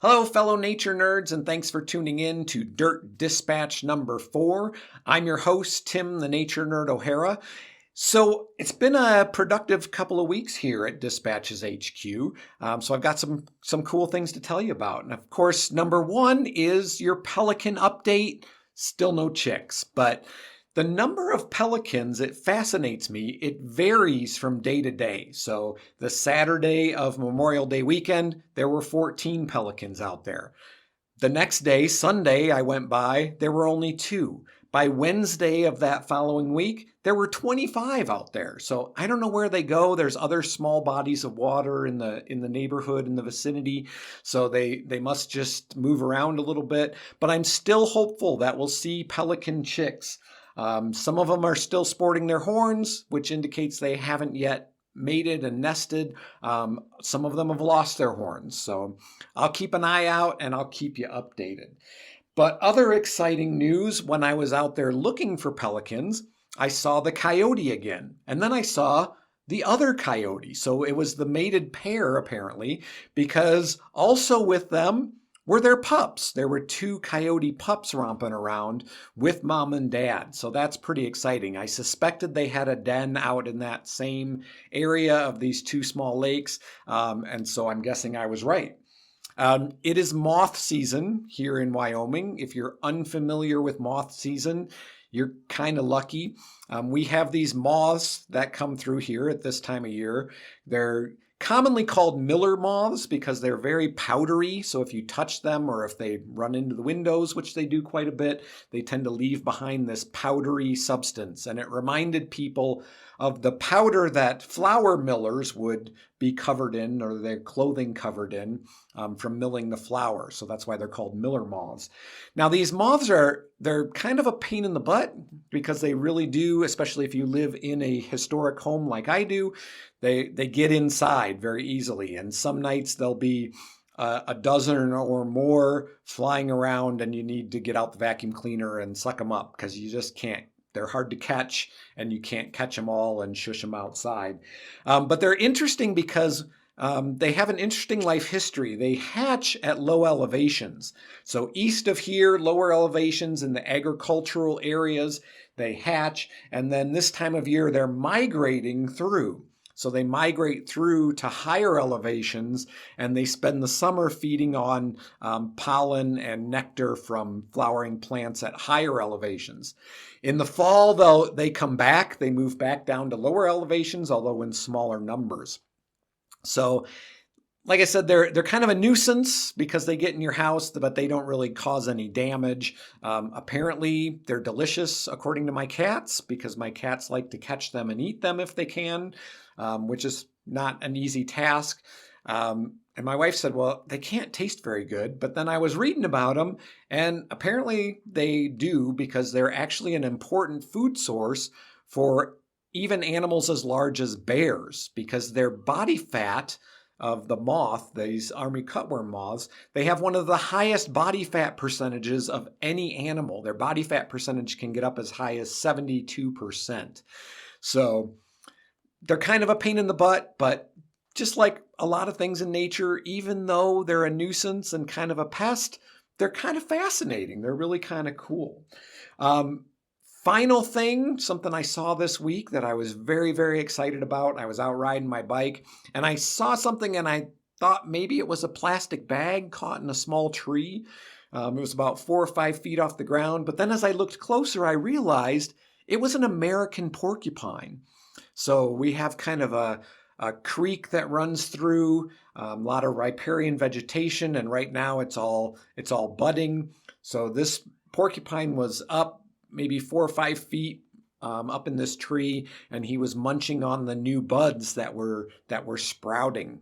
Hello, fellow nature nerds, and thanks for tuning in to Dirt Dispatch number 4. I'm your host, Tim the Nature Nerd O'Hara. So it's been a productive couple of weeks here at Dispatches HQ. So I've got some cool things to tell you about. And of course, number one is your Pelican update. Still no chicks, but the number of pelicans, it fascinates me. It varies from day to day. So the Saturday of Memorial Day weekend, there were 14 pelicans out there. The next day, Sunday, I went by, there were only 2. By Wednesday of that following week, there were 25 out there. So I don't know where they go. There's other small bodies of water in the neighborhood, in the vicinity. So they must just move around a little bit. But I'm still hopeful that we'll see pelican chicks. Some of them are still sporting their horns, which indicates they haven't yet mated and nested. Some of them have lost their horns. So I'll keep an eye out and I'll keep you updated. But other exciting news, when I was out there looking for pelicans, I saw the coyote again. And then I saw the other coyote. So it was the mated pair, apparently, because also with them were their pups. There were 2 coyote pups romping around with mom and dad. So that's pretty exciting. I suspected they had a den out in that same area of these 2 small lakes. And so I'm guessing I was right. It is moth season here in Wyoming. If you're unfamiliar with moth season, you're kind of lucky. We have these moths that come through here at this time of year. They're commonly called miller moths because they're very powdery. So if you touch them or if they run into the windows, which they do quite a bit, they tend to leave behind this powdery substance. And it reminded people of the powder that flour millers would be covered in, or their clothing covered in, from milling the flour. So that's why they're called miller moths. Now these moths they're kind of a pain in the butt because they really do, especially if you live in a historic home like I do, they get inside very easily. And some nights there'll be a dozen or more flying around and you need to get out the vacuum cleaner and suck them up because you just can't. They're hard to catch and you can't catch them all and shush them outside. But they're interesting because they have an interesting life history. They hatch at low elevations. So east of here, lower elevations in the agricultural areas, they hatch. And then this time of year, they're migrating through. So they migrate through to higher elevations and they spend the summer feeding on pollen and nectar from flowering plants at higher elevations. In the fall, though, they come back. They move back down to lower elevations, although in smaller numbers. So like I said, they're kind of a nuisance because they get in your house, but they don't really cause any damage. Apparently, they're delicious, according to my cats, because my cats like to catch them and eat them if they can, which is not an easy task. And my wife said, well, they can't taste very good. But then I was reading about them, and apparently they do because they're actually an important food source for even animals as large as bears, because their body fat of the moth, these army cutworm moths, they have one of the highest body fat percentages of any animal. Their body fat percentage can get up as high as 72%. So they're kind of a pain in the butt, but just like a lot of things in nature, even though they're a nuisance and kind of a pest, they're kind of fascinating. They're really kind of cool. Final thing, something I saw this week that I was very, very excited about. I was out riding my bike and I saw something and I thought maybe it was a plastic bag caught in a small tree. It was about 4 or 5 feet off the ground. But then as I looked closer, I realized it was an American porcupine. So we have kind of a creek that runs through, a lot of riparian vegetation, and right now it's all budding. So this porcupine was up maybe 4 or 5 feet up in this tree, and he was munching on the new buds that were sprouting.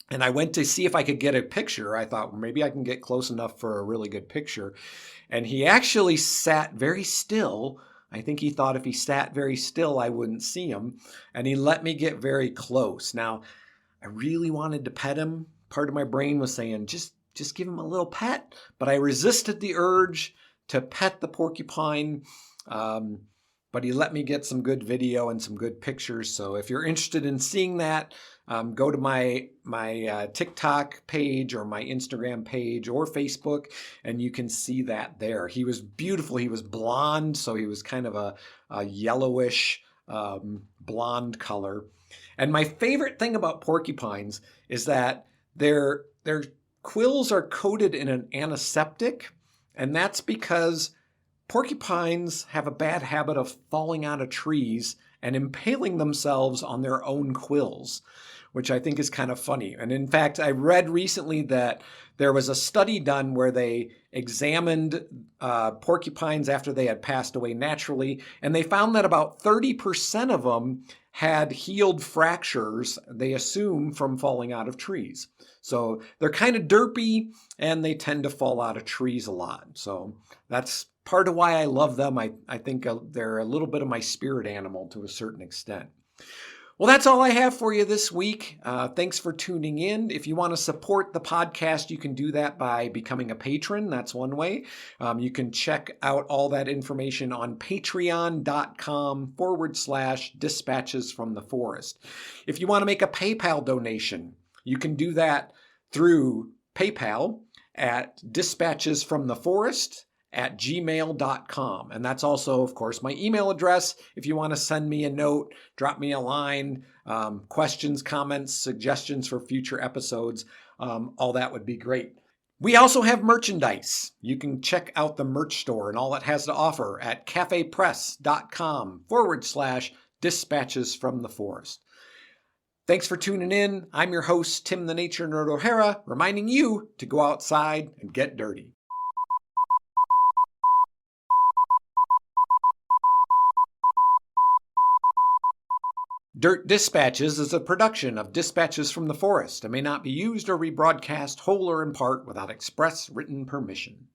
And I went to see if I could get a picture. I thought, well, maybe I can get close enough for a really good picture. And he actually sat very still. I think he thought if he sat very still, I wouldn't see him. And he let me get very close. Now, I really wanted to pet him. Part of my brain was saying, just give him a little pet. But I resisted the urge to pet the porcupine. but he let me get some good video and some good pictures. So if you're interested in seeing that, go to my TikTok page or my Instagram page or Facebook, and you can see that there. He was beautiful. He was blonde, so he was kind of a yellowish blonde color. And my favorite thing about porcupines is that their quills are coated in an antiseptic, and that's because porcupines have a bad habit of falling out of trees and impaling themselves on their own quills, which I think is kind of funny. And in fact, I read recently that there was a study done where they examined porcupines after they had passed away naturally, and they found that about 30% of them had healed fractures, they assume, from falling out of trees. So they're kind of derpy, and they tend to fall out of trees a lot. So that's part of why I love them. I think they're a little bit of my spirit animal to a certain extent. Well, that's all I have for you this week. Thanks for tuning in. If you want to support the podcast, you can do that by becoming a patron. That's one way. You can check out all that information on patreon.com/dispatches from the forest. If you want to make a PayPal donation, you can do that through PayPal at dispatchesfromtheforest@gmail.com. And that's also, of course, my email address. If you want to send me a note, drop me a line, questions, comments, suggestions for future episodes, all that would be great. We also have merchandise. You can check out the merch store and all it has to offer at cafepress.com/dispatches from the forest. Thanks for tuning in. I'm your host, Tim the Nature Nerd O'Hara, reminding you to go outside and get dirty. Dirt Dispatches is a production of Dispatches from the Forest and may not be used or rebroadcast whole or in part without express written permission.